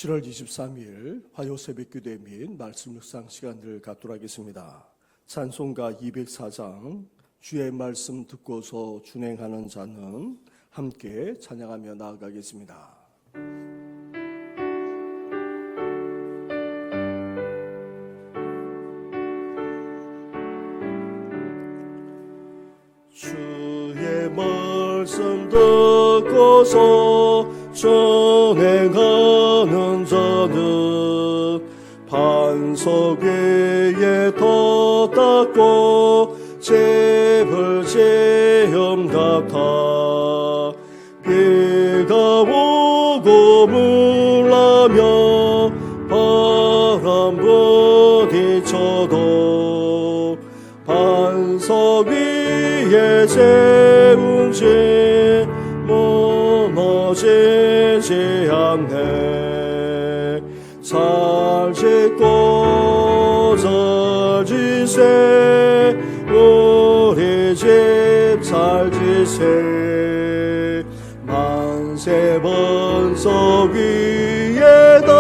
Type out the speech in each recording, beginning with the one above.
7월 23일 화요 새벽 기도 및 말씀 묵상 시간을 갖도록 하겠습니다. 찬송가 204장 주의 말씀 듣고서 준행하는 자는 함께 찬양하며 나아가겠습니다. 주의 말씀 듣고서 준행하는 자는 반석 위에 더 닦고 짚을 지음 같아 비가 오고 물나며 바람 부딪혀도 반석 위에 세운 지 무너지지 않네. 잘 짓고 잘 지세 우리 집 잘 지세 만세 반석 위에다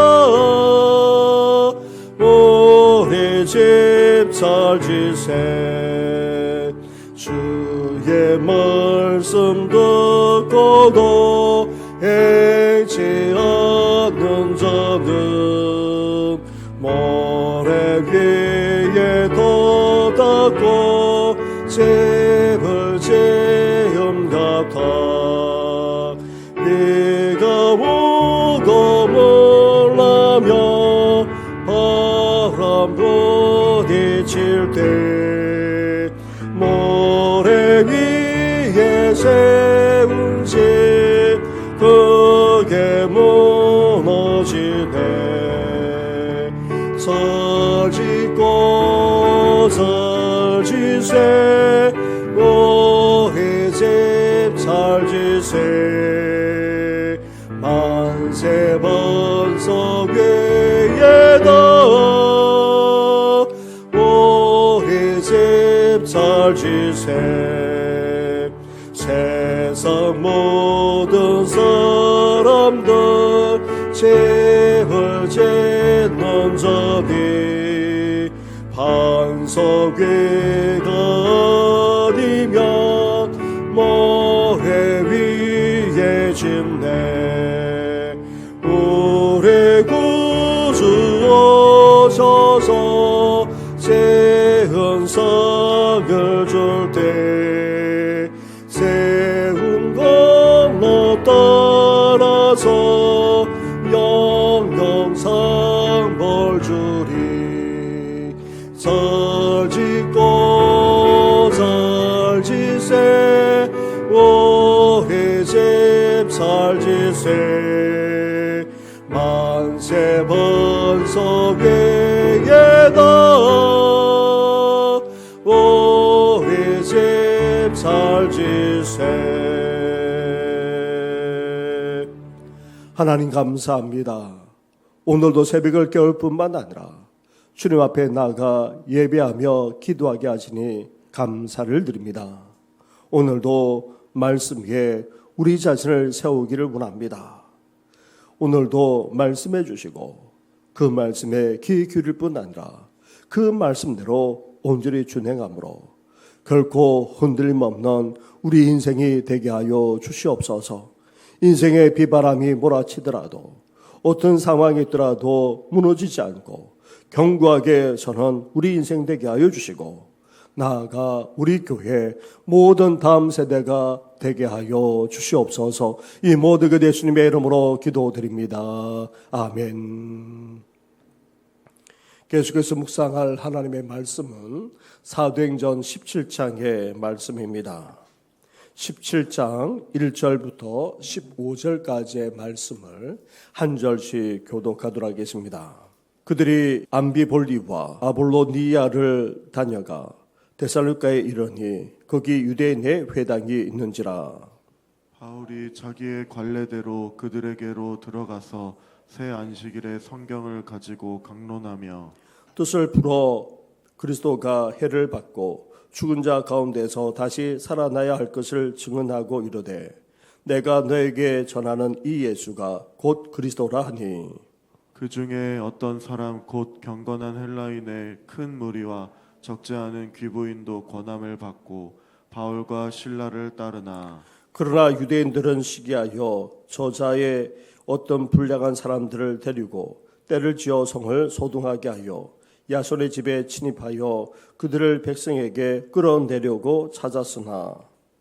우리 집 잘 지세 주의 말씀 듣고도 행치 않는 자는 모래 위에 더 닦고 짚을 지음 같아 비가 오고 물나며 바람 부딪힐 때 모래 위에 세운 집 그게 무너지네. 잘 짓고 잘 지세 우리 집 잘 지세 만세 반석 위에다 우리 집 잘 지세 세상 모든 사람들 집을 짓는 자니 반석 위가 아니면 모래 위에 짓네. 우리 구주 오셔서 세은 상을 줄 때 세운 걸로 따라서 영영상 벌 주리. 잘 짓고 잘 지세 우리 집 잘 지세 만세 반석 위에다 우리 집 잘 지세. 하나님 감사합니다. 오늘도 새벽을 깨울 뿐만 아니라 주님 앞에 나아가 예배하며 기도하게 하시니 감사를 드립니다. 오늘도 말씀 위에 우리 자신을 세우기를 원합니다. 오늘도 말씀해 주시고 그 말씀에 귀 기울일 뿐 아니라 그 말씀대로 온전히 준행함으로 결코 흔들림 없는 우리 인생이 되게 하여 주시옵소서. 인생의 비바람이 몰아치더라도 어떤 상황이 있더라도 무너지지 않고 견고하게 서는 우리 인생 되게 하여 주시고 나아가 우리 교회 모든 다음 세대가 되게 하여 주시옵소서. 이 모든 것 예수님의 이름으로 기도드립니다. 아멘. 계속해서 묵상할 하나님의 말씀은 사도행전 17장의 말씀입니다. 17장 1절부터 15절까지의 말씀을 한 절씩 교독하도록 하겠습니다. 그들이 암비볼리와 아볼로니아를 다녀가 데살로니가에 이르니 거기 유대인의 회당이 있는지라. 바울이 자기의 관례대로 그들에게로 들어가서 새 안식일에 성경을 가지고 강론하며 뜻을 풀어 그리스도가 해를 받고 죽은 자 가운데서 다시 살아나야 할 것을 증언하고 이르되 내가 너에게 전하는 이 예수가 곧 그리스도라 하니 그 중에 어떤 사람 곧 경건한 헬라인의 큰 무리와 적지 않은 귀부인도 권함을 받고 바울과 신라를 따르나 그러나 유대인들은 시기하여 저자의 어떤 불량한 사람들을 데리고 때를 지어 성을 소동하게 하여 야손의 집에 침입하여 그들을 백성에게 끌어내려고 찾았으나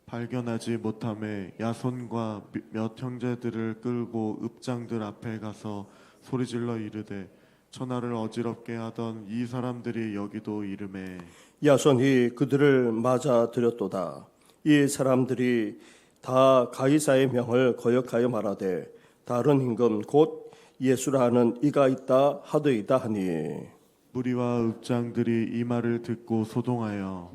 발견하지 못함에 야손과 몇 형제들을 끌고 읍장들 앞에 가서 소리질러 이르되 천하를 어지럽게 하던 이 사람들이 여기도 이름에 야손이 그들을 맞아 들였도다. 이 사람들이 다 가이사의 명을 거역하여 말하되 다른 임금 곧 예수라 하는 이가 있다 하더이다 하니 무리와 읍장들이 이 말을 듣고 소동하여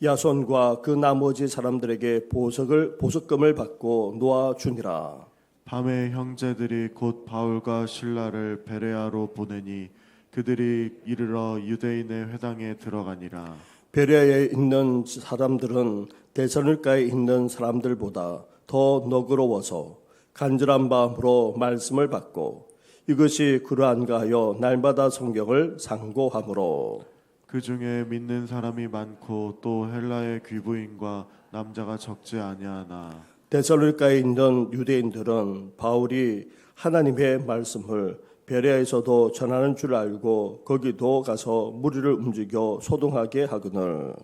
야손과 그 나머지 사람들에게 보석금을 받고 놓아 주니라. 밤에 형제들이 곧 바울과 신라를 베레아로 보내니 그들이 이르러 유대인의 회당에 들어가니라. 베레아에 있는 사람들은 데살로니가에 있는 사람들보다 더 너그러워서 간절한 마음으로 말씀을 받고 이것이 그러한가 하여 날마다 성경을 상고하므로 그 중에 믿는 사람이 많고 또 헬라의 귀부인과 남자가 적지 아니하나 데살로니가에 있는 유대인들은 바울이 하나님의 말씀을 베레아에서도 전하는 줄 알고 거기도 가서 무리를 움직여 소동하게 하거늘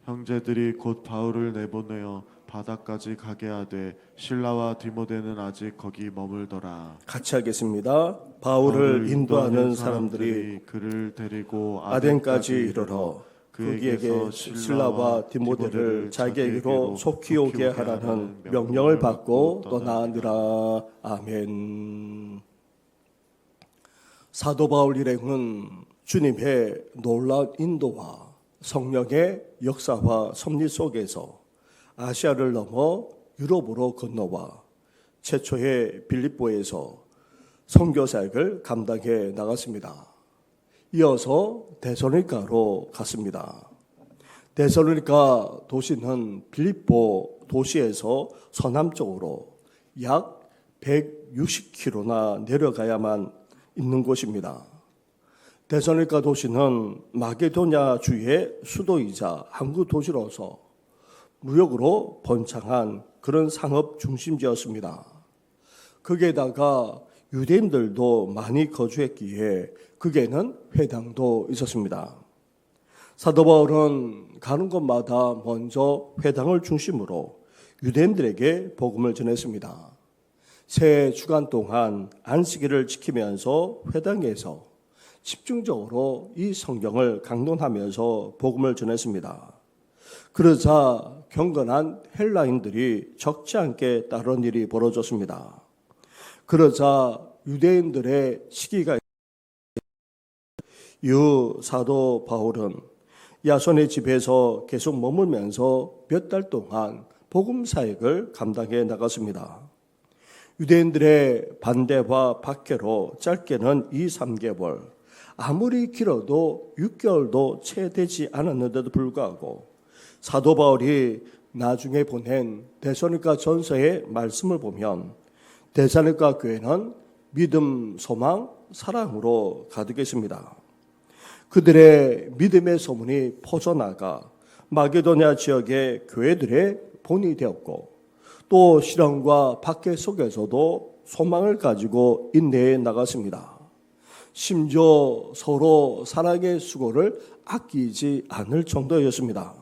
형제들이 곧 바울을 내보내어 바다까지 가게 하되 신라와 디모데는 아직 거기 머물더라. 같이 하겠습니다. 바울을 인도하는 사람들이 그를 데리고 아덴까지 이르러 그에게 신라와 디모데를 자기에게로 속히 오게 하라는 명령을 받고 떠나니라. 아멘. 사도 바울 일행은 주님의 놀라운 인도와 성령의 역사와 섭리 속에서 아시아를 넘어 유럽으로 건너와 최초의 빌립보에서 선교 사역을 감당해 나갔습니다. 이어서 데살로니가로 갔습니다. 데살로니가 도시는 빌립보 도시에서 서남쪽으로 약 160km나 내려가야만 있는 곳입니다. 데살로니가 도시는 마게도냐 주의 수도이자 항구 도시로서 무역으로 번창한 그런 상업 중심지였습니다. 거기에다가 유대인들도 많이 거주했기에 거기에는 회당도 있었습니다. 사도 바울은 가는 곳마다 먼저 회당을 중심으로 유대인들에게 복음을 전했습니다. 새 주간 동안 안식일을 지키면서 회당에서 집중적으로 이 성경을 강론하면서 복음을 전했습니다. 그러자 경건한 헬라인들이 적지 않게 따른 일이 벌어졌습니다. 그러자 유대인들의 시기가 이후 사도 바울은 야손의 집에서 계속 머물면서 몇 달 동안 복음 사역을 감당해 나갔습니다. 유대인들의 반대와 박해로 짧게는 2, 3개월, 아무리 길어도 6개월도 채 되지 않았는데도 불구하고 사도 바울이 나중에 보낸 데살로니가 전서의 말씀을 보면 데살로니가 교회는 믿음, 소망, 사랑으로 가득했습니다. 그들의 믿음의 소문이 퍼져나가 마게도냐 지역의 교회들의 본이 되었고 또 시련과 박해 속에서도 소망을 가지고 인내해 나갔습니다. 심지어 서로 사랑의 수고를 아끼지 않을 정도였습니다.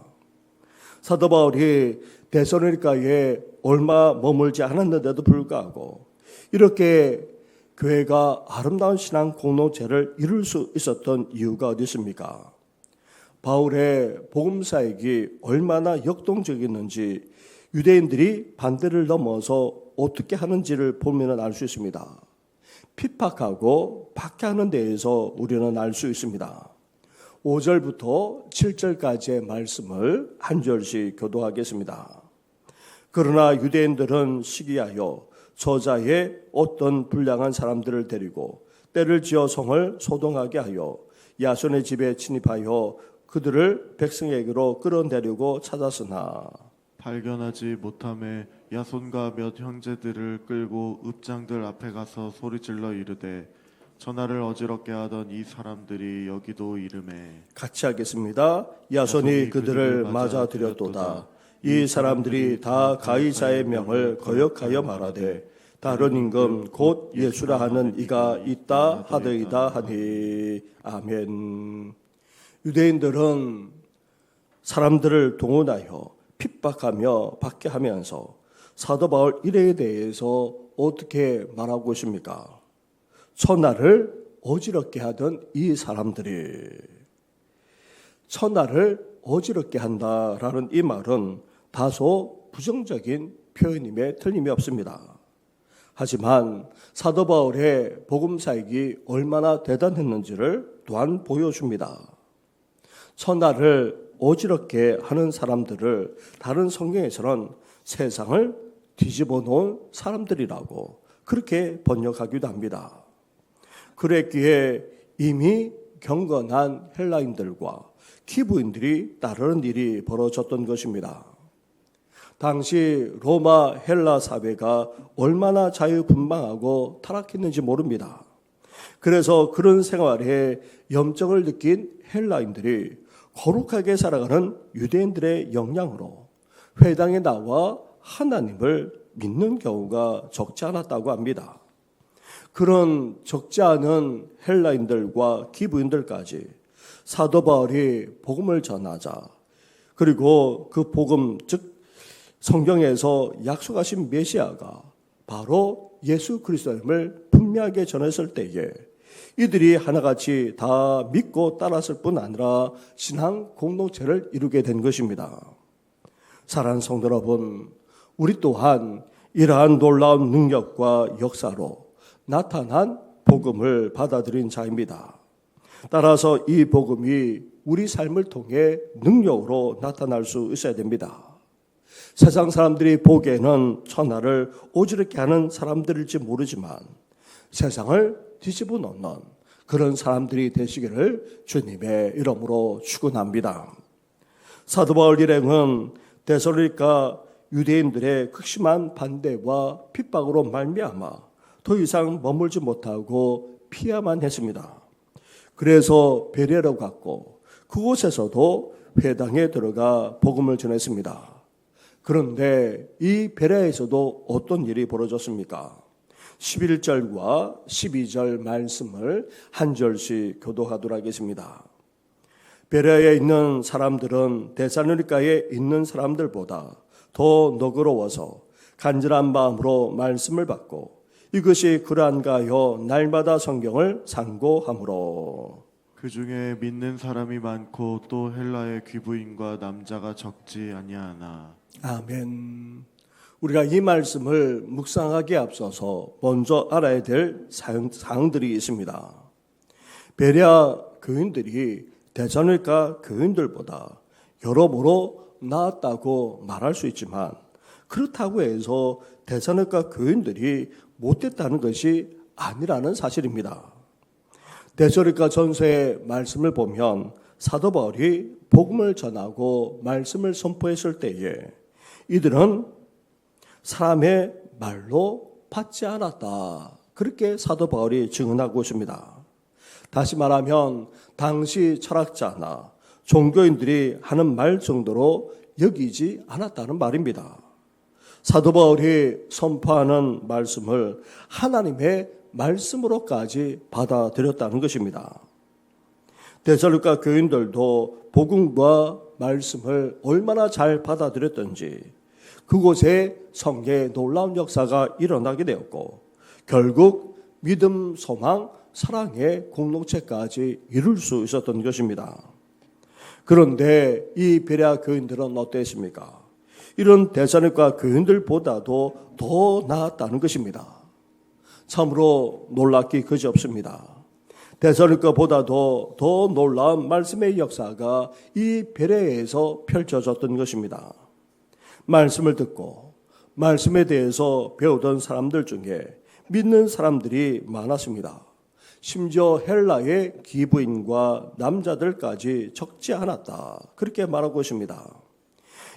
사도 바울이 데살로니가에 얼마 머물지 않았는데도 불구하고 이렇게 교회가 아름다운 신앙 공동체를 이룰 수 있었던 이유가 어디 있습니까? 바울의 복음 사역이 얼마나 역동적이었는지 유대인들이 반대를 넘어서 어떻게 하는지를 보면 알 수 있습니다. 핍박하고 박해하는 데에서 우리는 알 수 있습니다. 5절부터 7절까지의 말씀을 한 절씩 교도하겠습니다. 그러나 유대인들은 시기하여 저자의 어떤 불량한 사람들을 데리고 때를 지어 성을 소동하게 하여 야손의 집에 침입하여 그들을 백성에게로 끌어내려고 찾았으나 발견하지 못함에 야손과 몇 형제들을 끌고 읍장들 앞에 가서 소리질러 이르되 천하를 어지럽게 하던 이 사람들이 여기도 이름에 같이 하겠습니다. 야손이 그들을 맞아들였도다. 이 사람들이 다 가이사의 명을 거역하여 말하되 다른 임금 곧 예수라 하는 이가 있다 하더이다 하니. 아멘. 유대인들은 사람들을 동원하여 핍박하며 박해하면서 사도 바울 일행에 대해서 어떻게 말하고 있습니까? 천하를 어지럽게 하던 이 사람들이, 천하를 어지럽게 한다라는 이 말은 다소 부정적인 표현임에 틀림이 없습니다. 하지만 사도 바울의 복음 사역이 얼마나 대단했는지를 또한 보여줍니다. 천하를 어지럽게 하는 사람들을 다른 성경에서는 세상을 뒤집어 놓은 사람들이라고 그렇게 번역하기도 합니다. 그랬기에 이미 경건한 헬라인들과 기부인들이 따르는 일이 벌어졌던 것입니다. 당시 로마 헬라 사회가 얼마나 자유분방하고 타락했는지 모릅니다. 그래서 그런 생활에 염증을 느낀 헬라인들이 거룩하게 살아가는 유대인들의 영향으로 회당에 나와 하나님을 믿는 경우가 적지 않았다고 합니다. 그런 적지 않은 헬라인들과 기부인들까지 사도 바울이 복음을 전하자, 그리고 그 복음, 즉 성경에서 약속하신 메시아가 바로 예수 그리스도임을 분명하게 전했을 때에 이들이 하나같이 다 믿고 따랐을 뿐 아니라 신앙 공동체를 이루게 된 것입니다. 사랑하는 성도 여러분, 우리 또한 이러한 놀라운 능력과 역사로 나타난 복음을 받아들인 자입니다. 따라서 이 복음이 우리 삶을 통해 능력으로 나타날 수 있어야 됩니다. 세상 사람들이 보기에는 천하를 오지럽게 하는 사람들일지 모르지만 세상을 뒤집어 놓는 그런 사람들이 되시기를 주님의 이름으로 축원합니다. 사도 바울 일행은 데살로니가 유대인들의 극심한 반대와 핍박으로 말미암아 더 이상 머물지 못하고 피야만 했습니다. 그래서 베레아로 갔고 그곳에서도 회당에 들어가 복음을 전했습니다. 그런데 이 베레아에서도 어떤 일이 벌어졌습니까? 11절과 12절 말씀을 한 절씩 교독하도록 하겠습니다. 베레아에 있는 사람들은 데살로니가에 있는 사람들보다 더 너그러워서 간절한 마음으로 말씀을 받고 이것이 그러한가 하여 날마다 성경을 상고하므로. 그 중에 믿는 사람이 많고 또 헬라의 귀부인과 남자가 적지 아니하나. 아멘. 우리가 이 말씀을 묵상하기에 앞서서 먼저 알아야 될 사항들이 있습니다. 베레아 교인들이 데살로니가 교인들보다 여러모로 나았다고 말할 수 있지만 그렇다고 해서 데살로니가 교인들이 못됐다는 것이 아니라는 사실입니다. 데살로니가 전서의 말씀을 보면 사도 바울이 복음을 전하고 말씀을 선포했을 때에 이들은 사람의 말로 받지 않았다. 그렇게 사도 바울이 증언하고 있습니다. 다시 말하면 당시 철학자나 종교인들이 하는 말 정도로 여기지 않았다는 말입니다. 사도 바울이 선포하는 말씀을 하나님의 말씀으로까지 받아들였다는 것입니다. 데살로니가 교인들도 복음과 말씀을 얼마나 잘 받아들였던지 그곳에 성령의 놀라운 역사가 일어나게 되었고 결국 믿음, 소망, 사랑의 공동체까지 이룰 수 있었던 것입니다. 그런데 이 베레아 교인들은 어땠습니까? 이런 데살로니가 교인들보다도 더 나았다는 것입니다. 참으로 놀랍기 그지없습니다. 데살로니가보다도 더 놀라운 말씀의 역사가 이 베레아에서 펼쳐졌던 것입니다. 말씀을 듣고 말씀에 대해서 배우던 사람들 중에 믿는 사람들이 많았습니다. 심지어 헬라의 기부인과 남자들까지 적지 않았다. 그렇게 말하고 있습니다.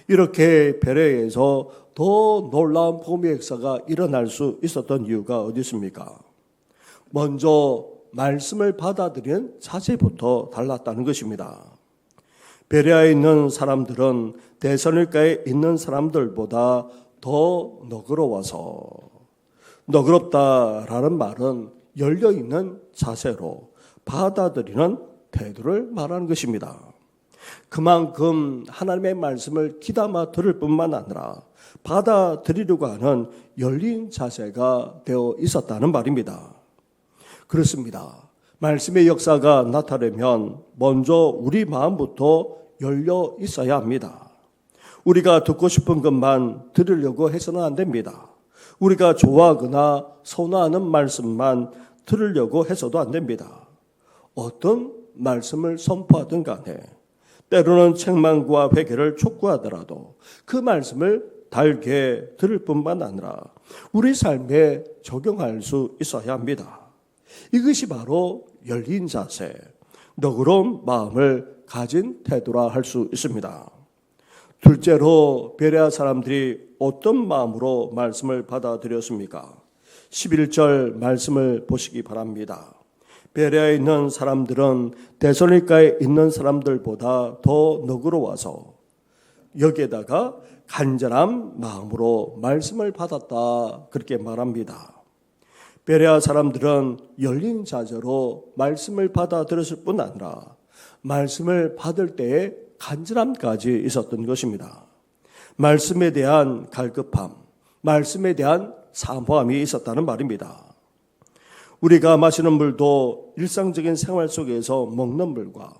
이렇게 베레아에서 더 놀라운 복음의 역사가 일어날 수 있었던 이유가 어디 있습니까? 먼저 말씀을 받아들이는 자세부터 달랐다는 것입니다. 베레아에 있는 사람들은 데살로니가에 있는 사람들보다 더 너그러워서, 너그럽다라는 말은 열려있는 자세로 받아들이는 태도를 말하는 것입니다. 그만큼 하나님의 말씀을 귀담아 들을 뿐만 아니라 받아들이려고 하는 열린 자세가 되어 있었다는 말입니다. 그렇습니다. 말씀의 역사가 나타나려면 먼저 우리 마음부터 열려 있어야 합니다. 우리가 듣고 싶은 것만 들으려고 해서는 안 됩니다. 우리가 좋아하거나 선호하는 말씀만 들으려고 해서도 안 됩니다. 어떤 말씀을 선포하든 간에 때로는 책망과 회개를 촉구하더라도 그 말씀을 달게 들을 뿐만 아니라 우리 삶에 적용할 수 있어야 합니다. 이것이 바로 열린 자세, 너그러운 마음을 가진 태도라 할 수 있습니다. 둘째로 베레아 사람들이 어떤 마음으로 말씀을 받아들였습니까? 11절 말씀을 보시기 바랍니다. 베레아에 있는 사람들은 데살로니가에 있는 사람들보다 더 너그러워서 여기에다가 간절한 마음으로 말씀을 받았다, 그렇게 말합니다. 베레아 사람들은 열린 자세로 말씀을 받아들였을 뿐 아니라 말씀을 받을 때에 간절함까지 있었던 것입니다. 말씀에 대한 갈급함, 말씀에 대한 사모함이 있었다는 말입니다. 우리가 마시는 물도 일상적인 생활 속에서 먹는 물과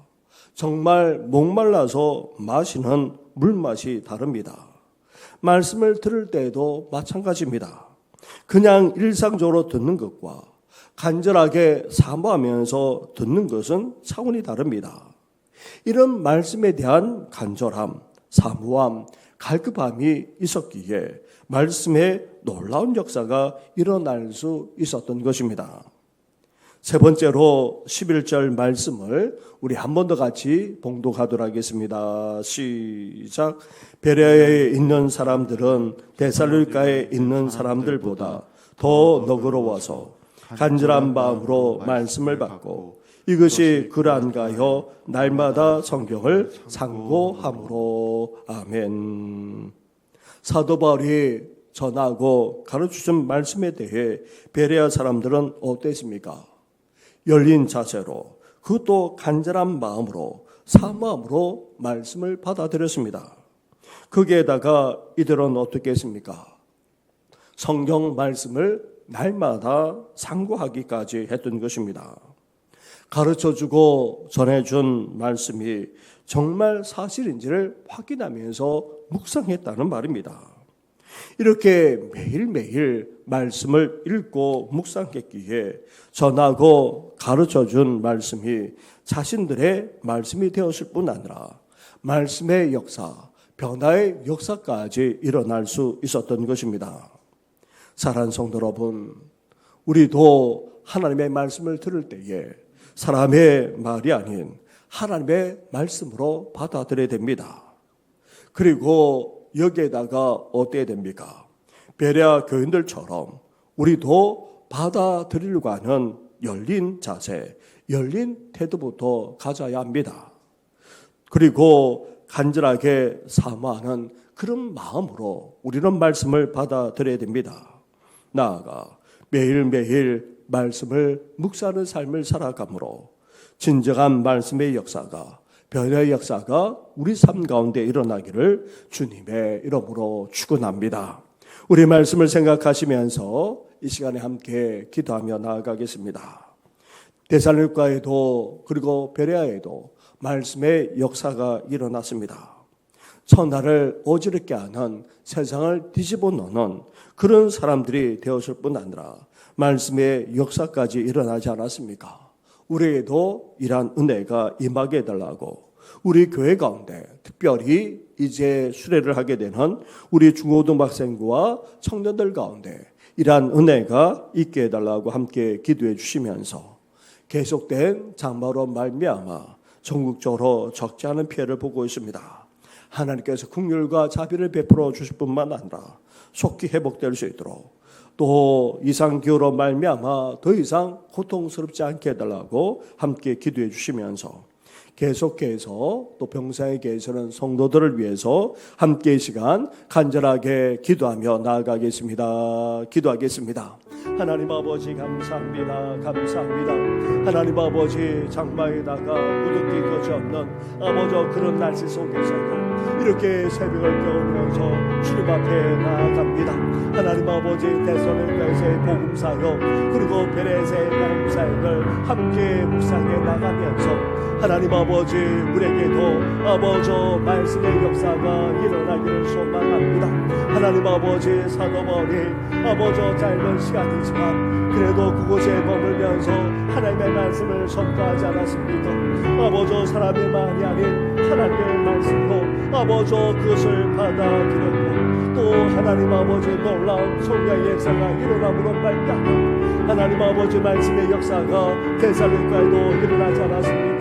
정말 목말라서 마시는 물맛이 다릅니다. 말씀을 들을 때에도 마찬가지입니다. 그냥 일상적으로 듣는 것과 간절하게 사모하면서 듣는 것은 차원이 다릅니다. 이런 말씀에 대한 간절함, 사모함, 갈급함이 있었기에 말씀에 놀라운 역사가 일어날 수 있었던 것입니다. 세 번째로 11절 말씀을 우리 한 번 더 같이 봉독하도록 하겠습니다. 시작. 베레아에 있는 사람들은 데살로니가에 있는 사람들보다 더 너그러워서 간절한 마음으로 말씀을 받고 이것이 그러한가요? 날마다 성경을 상고함으로. 아멘. 사도 바울이 전하고 가르쳐준 말씀에 대해 베레아 사람들은 어땠습니까? 열린 자세로, 그것도 간절한 마음으로, 사모함으로 말씀을 받아들였습니다. 거기에다가 이들은 어떻게 했습니까? 성경 말씀을 날마다 상고하기까지 했던 것입니다. 가르쳐주고 전해준 말씀이 정말 사실인지를 확인하면서 묵상했다는 말입니다. 이렇게 매일매일 말씀을 읽고 묵상했기에 전하고 가르쳐준 말씀이 자신들의 말씀이 되었을 뿐 아니라 말씀의 역사, 변화의 역사까지 일어날 수 있었던 것입니다. 사랑하는 성도 여러분, 우리도 하나님의 말씀을 들을 때에 사람의 말이 아닌 하나님의 말씀으로 받아들여야 됩니다. 그리고 여기에다가 어때야 됩니까? 베레아 교인들처럼 우리도 받아들이려고 하는 열린 자세, 열린 태도부터 가져야 합니다. 그리고 간절하게 사모하는 그런 마음으로 우리는 말씀을 받아들여야 됩니다. 나아가 매일매일 말씀을 묵상하는 삶을 살아가므로 진정한 말씀의 역사가, 변화의 역사가 우리 삶 가운데 일어나기를 주님의 이름으로 축원합니다. 우리 말씀을 생각하시면서 이 시간에 함께 기도하며 나아가겠습니다. 데살로니가에도 그리고 베레아에도 말씀의 역사가 일어났습니다. 천하를 어지럽게 하는, 세상을 뒤집어 놓는 그런 사람들이 되었을 뿐 아니라 말씀의 역사까지 일어나지 않았습니까? 우리에도 이러한 은혜가 임하게 해달라고, 우리 교회 가운데 특별히 이제 수련을 하게 되는 우리 중고등학생과 청년들 가운데 이러한 은혜가 있게 해달라고 함께 기도해 주시면서 계속된 장마로 말미암아 전국적으로 적지 않은 피해를 보고 있습니다. 하나님께서 긍휼과 자비를 베풀어 주실 뿐만 아니라 속히 회복될 수 있도록 또 이상기후로 말미암아 더 이상 고통스럽지 않게 해달라고 함께 기도해 주시면서 계속해서 또 병상에 계시는 성도들을 위해서 함께 이 시간 간절하게 기도하며 나아가겠습니다. 기도하겠습니다. 하나님 아버지 감사합니다. 감사합니다. 하나님 아버지 장마에다가 무더기 것이없는 아버지 그런 날씨 속에서도 이렇게 새벽을 깨우면서 주님 앞에 나아갑니다. 하나님 아버지 대선교회의 복음사역 그리고 베레스의 복음사역을 함께 묵상해 나가면서 하나님 아버지 우리에게도 아버지 말씀의 역사가 일어나기를 소망합니다. 하나님 아버지 사도 바울이 아버지 짧은 시간이지만 그래도 그곳에 머물면서 하나님의 말씀을 선포하지 않았습니까? 아버지 사람의 말이 아닌 하나님의 말씀으로 아버지 그것을 받아들였고 또 하나님 아버지 놀라운 성령의 역사가 일어남으로 말미암아 하나님 아버지 말씀의 역사가 데살로니가에도 일어나지 않았습니까?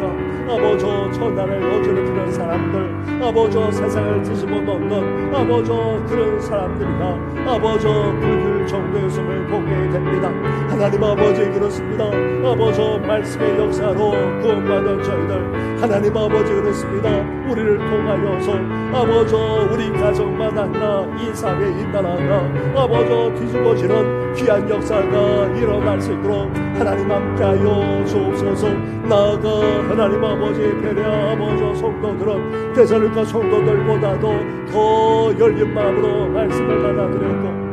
아버지 천하를 어지럽히는 사람들 아버지 세상을 뒤집어 놓는 아버지 그런 사람들이나 아버지 불길 정도였음을 보게 됩니다. 하나님 아버지 그렇습니다. 아버지 말씀의 역사로 구원받은 저희들 하나님 아버지 그렇습니다. 우리를 통하여서 아버지 우리 가정만 아니라 이 사회 이 나라가 아버지 뒤집어지는 귀한 역사가 일어날 수 있도록 하나님 함께하여 주옵소서. 나아가 하나님 아버지 배려 아버지 성도들은 데살로니가 성도들보다도 더 열린 마음으로 말씀을 받아들였고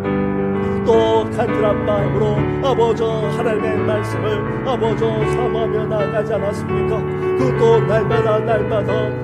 또 간절한 마음으로 아버지 하나님의 말씀을 아버지 사모하며 나아가지 않았습니까? 그것도 날마다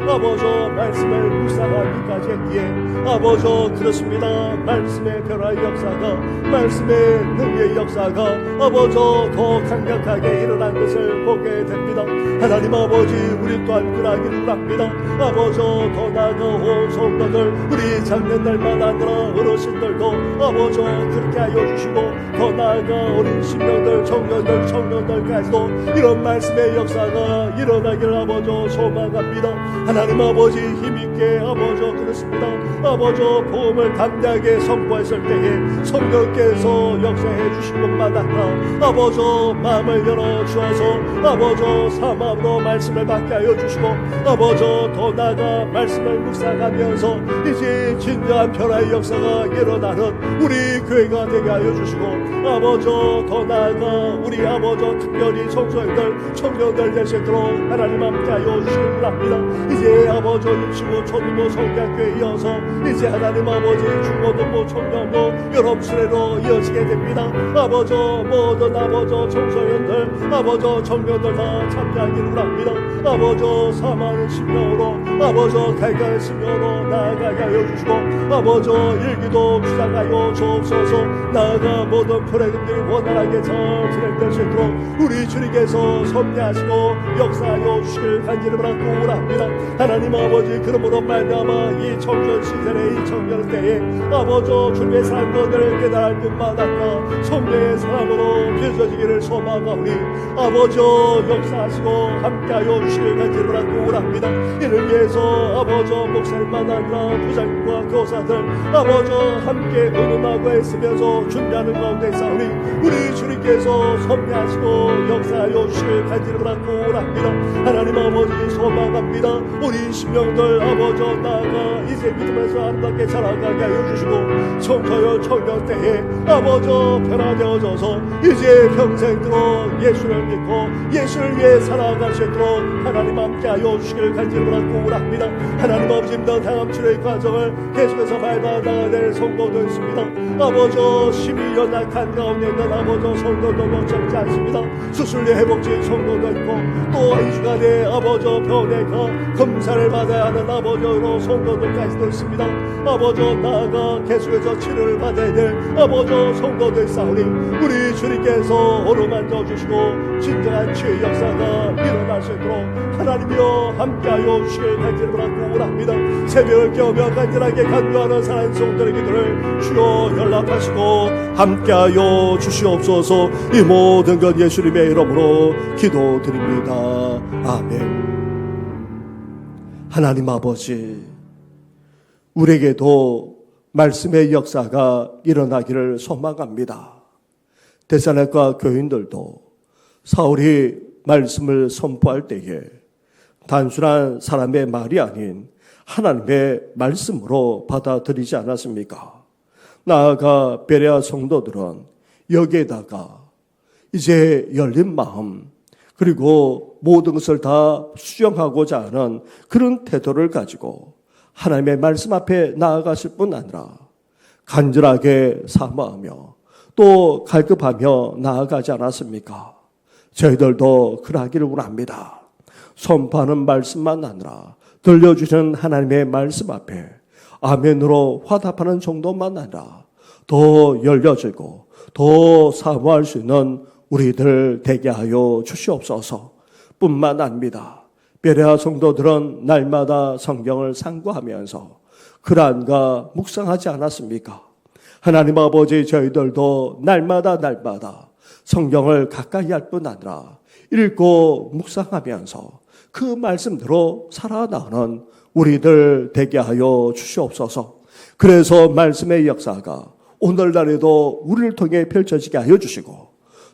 아버지 말씀을 묵상하기까지 했기에 아버지 그렇습니다. 말씀의 변화의 역사가 말씀의 능력의 역사가 아버지 더 강력하게 일어난 것을 보게 됩니다. 하나님 아버지 우리 또한 그러기를 합니다. 아버지 더 나아가 온 성도들 우리 장년들만 아니라 어르신들도 아버지 그렇게 하여 주시고 더 나아가 어린 신령들 청년들까지도 이런 말씀의 역사가 일어나기를 아버지 소망합니다. 하나님 아버지 힘있게 아버지 그렇습니다. 아버지 복음을 담대하게 선포했을 때에 성령께서 역사해 주신 것만 아니라 아버지 마음을 열어주어서 아버지 사마음으로 말씀을 받게 하여 주시고 아버지 더 나아가 말씀을 묵상하면서 이제 진정한 변화의 역사가 일어나는 우리 교회가 되게 하여 주시고 아버지 더 나아가 우리 아버지 특별히 청년들 되시도록 하나님 함께 하여 주시길 합니다. 이제 아버지 입시고 초등부 성경교회 이어서 이제 하나님 아버지 중고등부 청년부 여러 수레로 이어지게 됩니다. 아버지 모든 아버지 청소년들 아버지 청년들 다 참여하기를 합니다. 아버지 사망의 심령으로 아버지 갈갈 심령으로 나아가게 하여 주시고 아버지 일기도 시작하여 주옵소서. 나아가 모든 프로그램들이 원활하게 잘 진행될 수 있도록 우리 주님께서 섭리하시고 역사하여 주시길 간절히 바라고 합니다. 하나님 아버지 그러므로 말미암아 이 청년 시절의 이 청년 때에 아버지 주님의 삶을 깨달을 뿐만 아니라 성령의 사랑으로 빚어지기를 소망하오니 아버지 역사하시고 함께하여 주시길 간절히 바라고 합니다. 이를 위해서 아버지 목사님만 아니라 부장과 교사들 아버지 함께 응원하고 애쓰면서 준비하는 가운데 있사오니 우리 주님께서 섭리하시고 역사하여 주시길 간절히 바라고 합니다. 하나님 아버지 소망합니다. 우리 신령들 아버지 나아가 이제 믿으면서 아름답게 자라가게 하여 주시고 청년 때에 아버지 변화되어져서 이제 평생도록 예수를 믿고 예수를 위해 살아갈 수 있도록 하나님 함께 하여 주시길 간절히 바라고 합니다. 하나님 아버지 믿는 다음 주의 과정을 계속해서 밟아나가야 될 성도도 있습니다. 아버지 심히 연약한 가운데 있는 아버지 성도도 적지 않습니다. 수술리 회복진 성도도 있고 또 이 주간에 아버지 병원에 가 검사를 받아야 하는 아버지로 성도들까지도 있습니다. 아버지 나아가 계속해서 치료를 받아야 될 아버지 성도도 있사오니 우리 주님께서 어루만져 주시고 진정한 치유의 역사가 일어날 수 있도록 하나님이여 함께하여 주시길 간절히 바라고 합니다. 새벽을 깨우며 간절하게 간구하는 사랑하는 성도들의 기도를 주여 연락하시고 함께하여 주시옵소서. 이 모든 것 예수님의 이름으로 기도드립니다. 아멘. 하나님 아버지 우리에게도 말씀의 역사가 일어나기를 소망합니다. 데살로니가 교인들도 사울이 말씀을 선포할 때에 단순한 사람의 말이 아닌 하나님의 말씀으로 받아들이지 않았습니까? 나아가 베레아 성도들은 여기에다가 이제 열린 마음 그리고 모든 것을 다 수정하고자 하는 그런 태도를 가지고 하나님의 말씀 앞에 나아갔을 뿐 아니라 간절하게 사모하며 또 갈급하며 나아가지 않았습니까? 저희들도 그러하기를 원합니다. 선포하는 말씀만 아니라 들려주시는 하나님의 말씀 앞에 아멘으로 화답하는 정도만 아니라 더 열려지고 더 사모할 수 있는 우리들 되게 하여 주시옵소서. 뿐만 아닙니다. 베레아 성도들은 날마다 성경을 상고하면서 그란과 묵상하지 않았습니까? 하나님 아버지, 저희들도 날마다 성경을 가까이 할 뿐 아니라 읽고 묵상하면서 그 말씀대로 살아나가는 우리들 되게 하여 주시옵소서. 그래서 말씀의 역사가 오늘날에도 우리를 통해 펼쳐지게 하여 주시고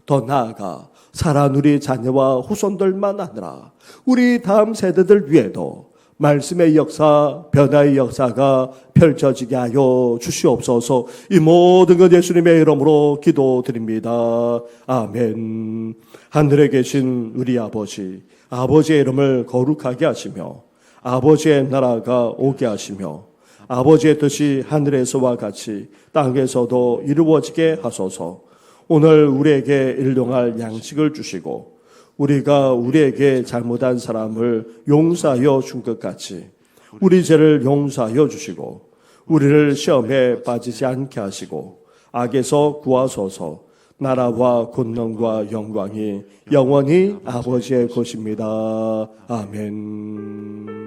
더 나아가 살아온 우리 자녀와 후손들만 아니라 우리 다음 세대들 위에도 말씀의 역사, 변화의 역사가 펼쳐지게 하여 주시옵소서. 이 모든 것 예수님의 이름으로 기도드립니다. 아멘. 하늘에 계신 우리 아버지, 아버지의 이름을 거룩하게 하시며 아버지의 나라가 오게 하시며 아버지의 뜻이 하늘에서와 같이 땅에서도 이루어지게 하소서. 오늘 우리에게 일용할 양식을 주시고 우리가 우리에게 잘못한 사람을 용서하여 준 것 같이 우리 죄를 용서하여 주시고 우리를 시험에 빠지지 않게 하시고 악에서 구하소서. 나라와 권능과 영광이 영원히 아버지의 것입니다. 아멘.